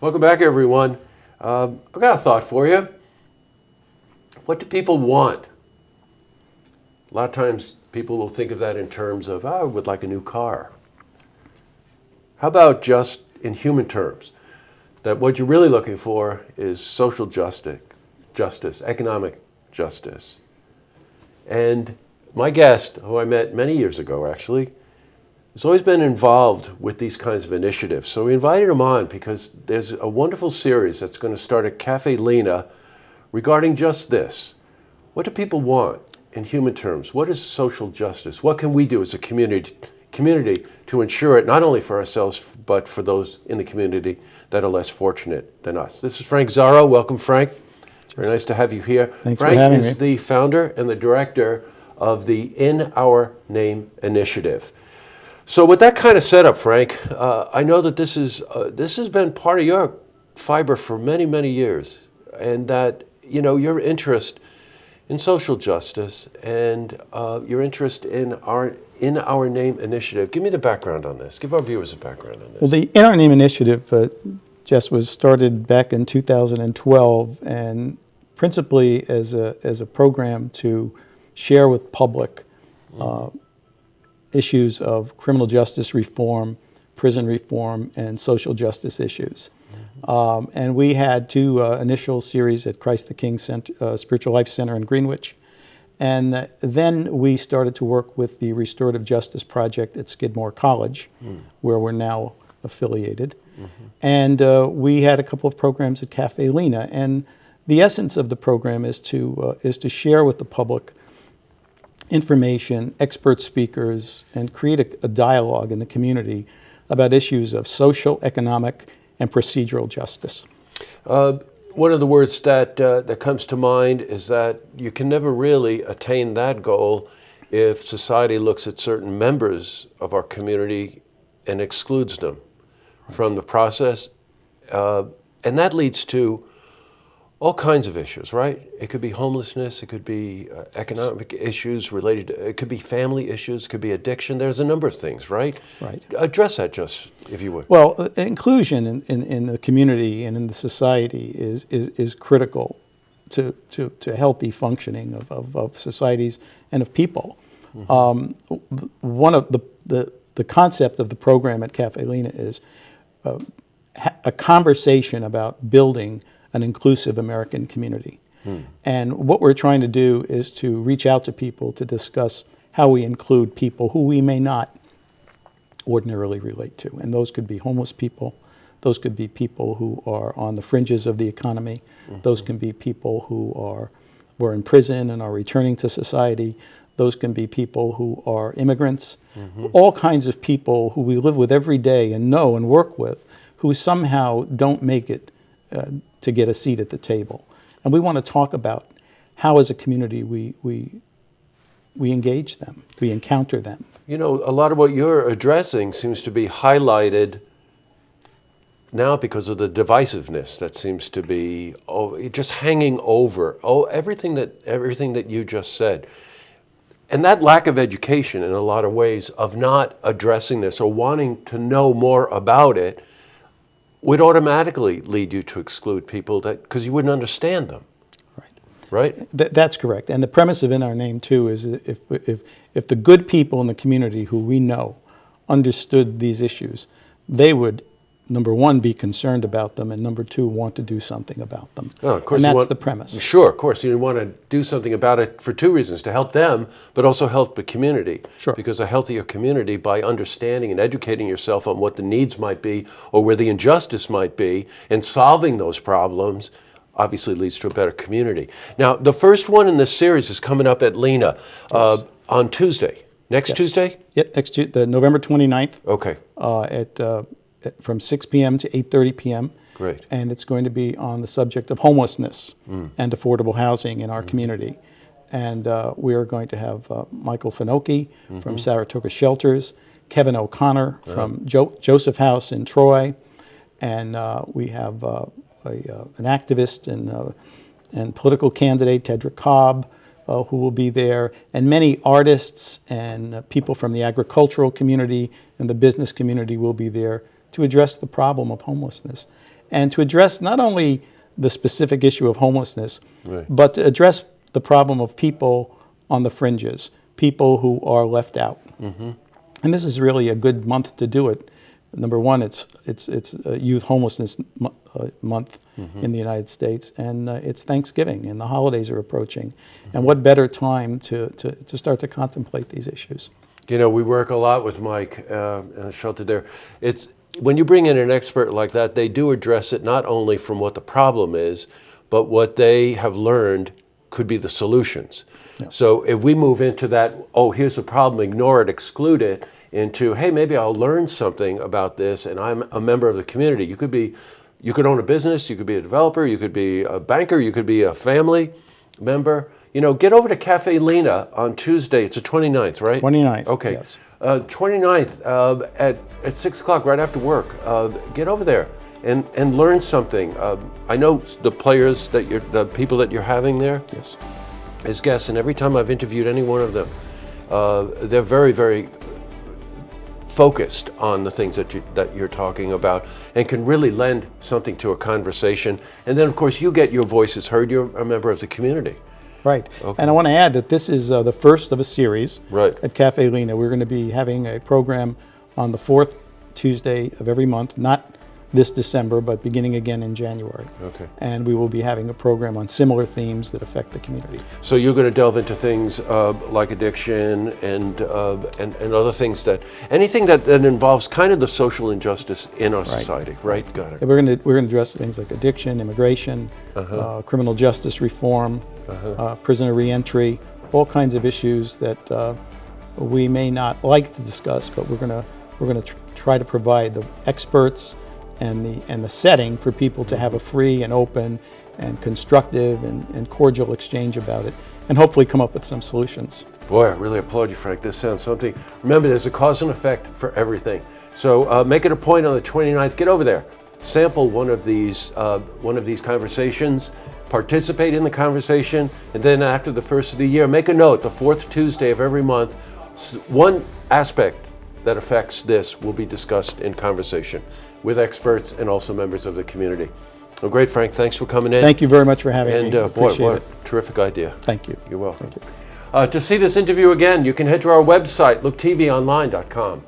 Welcome back, everyone. I've got a thought for you. What do people want? A lot of times people will think of that in terms of, I would like a new car. How about just in human terms? That what you're really looking for is social justice, economic justice. And my guest, who I met many years ago actually, has always been involved with these kinds of initiatives. So we invited him on because there's a wonderful series that's going to start at Caffe Lena regarding just this. What do people want in human terms? What is social justice? What can we do as a community to ensure it, not only for ourselves, but for those in the community that are less fortunate than us? This is Frank Zarro. Welcome, Frank. Very nice to have you here. Thanks Frank for having me. is the founder and the director of the In Our Name initiative. So with that kind of setup, Frank, I know that this has been part of your fiber for many, many years, and that your interest in social justice and your interest in our Name initiative. Give me the background on this. Give our viewers a background on this. Well, the In Our Name initiative, Jess, was started back in 2012, and principally as a program to share with public issues of criminal justice reform, prison reform, and social justice issues. And we had two initial series at Christ the King Spiritual Life Center in Greenwich. And then we started to work with the Restorative Justice Project at Skidmore College, where we're now affiliated. And we had a couple of programs at Caffe Lena. And the essence of the program is to share with the public information, expert speakers, and create a dialogue in the community about issues of social, economic, and procedural justice. One of the words that comes to mind is that you can never really attain that goal if society looks at certain members of our community and excludes them from the process. And that leads to all kinds of issues, right? It could be homelessness, it could be economic issues related to, it could be family issues, it could be addiction. There's a number of things, right? Right. Address that just, if you would. Well, inclusion in the community and in the society is critical to healthy functioning of societies and of people. One of the concept of the program at Caffe Lena is a conversation about building an inclusive American community. And what we're trying to do is to reach out to people to discuss how we include people who we may not ordinarily relate to. And those could be homeless people, those could be people who are on the fringes of the economy, those can be people who were in prison and are returning to society, those can be people who are immigrants, all kinds of people who we live with every day and know and work with who somehow don't make it to get a seat at the table. And we want to talk about how as a community we engage them, we encounter them. You know, a lot of what you're addressing seems to be highlighted now because of the divisiveness that seems to be just hanging over everything that you just said. And that lack of education in a lot of ways of not addressing this or wanting to know more about it would automatically lead you to exclude people because you wouldn't understand them. Right? That's correct. And the premise of In Our Name, too, is if the good people in the community who we know understood these issues, they would, number one, be concerned about them, and number two, want to do something about them. Oh, of course, and that's the premise. Sure, of course. You want to do something about it for two reasons, to help them, but also help the community. Sure. Because a healthier community, by understanding and educating yourself on what the needs might be or where the injustice might be, and solving those problems, obviously leads to a better community. Now, the first one in this series is coming up at Lena on Tuesday. Next Tuesday? Yeah, next Tuesday, November 29th. Okay. From 6 p.m. to 8:30 p.m. Great. And it's going to be on the subject of homelessness and affordable housing in our community. And we are going to have Michael Finocchi from Saratoga Shelters, Kevin O'Connor from Joseph House in Troy, and we have an activist and political candidate, Tedrick Cobb, who will be there, and many artists and people from the agricultural community and the business community will be there to address the problem of homelessness. and to address not only the specific issue of homelessness, Right. but to address the problem of people on the fringes, people who are left out. And this is really a good month to do it. Number one, it's Youth Homelessness Month in the United States, and it's Thanksgiving, and the holidays are approaching. And what better time to start to contemplate these issues? You know, we work a lot with Mike in the shelter there. It's when you bring in an expert like that, they do address it not only from what the problem is, but what they have learned could be the solutions. Yeah. So if we move into that, oh, here's the problem, ignore it, exclude it, into, hey, maybe I'll learn something about this, and I'm a member of the community. You could own a business, you could be a developer, you could be a banker, you could be a family member. You know, get over to Caffe Lena on Tuesday. It's the 29th, right? 29th. Okay. Yes. 29th at 6 o'clock, right after work. Get over there and learn something. I know the players the people that you're having there Yes. as guests, and every time I've interviewed any one of them, they're very, very focused on the things that you're talking about, and can really lend something to a conversation. And then, of course, you get your voices heard. You're a member of the community. Right. Okay. And I want to add that this is the first of a series Right. at Caffe Lena. We're going to be having a program on the fourth Tuesday of every month, not this December, but beginning again in January. Okay. And we will be having a program on similar themes that affect the community. So you're going to delve into things like addiction and other things anything that involves kind of the social injustice in our society, right? Got it. And we're going to address things like addiction, immigration, criminal justice reform, prisoner reentry, all kinds of issues that we may not like to discuss, but we're going to try to provide the experts and the setting for people to have a free and open and constructive and cordial exchange about it, and hopefully come up with some solutions. Boy, I really applaud you, Frank. This sounds something. Remember, there's a cause and effect for everything. So make it a point on the 29th. Get over there. Sample one of these conversations. Participate in the conversation. And then after the first of the year, make a note. The fourth Tuesday of every month, one aspect that affects this will be discussed in conversation with experts and also members of the community. Well, great, Frank. Thanks for coming in. Thank you very much for having me. And boy, Appreciate what it. a terrific idea. Thank you. You're welcome. Thank you. To see this interview again, you can head to our website, looktvonline.com.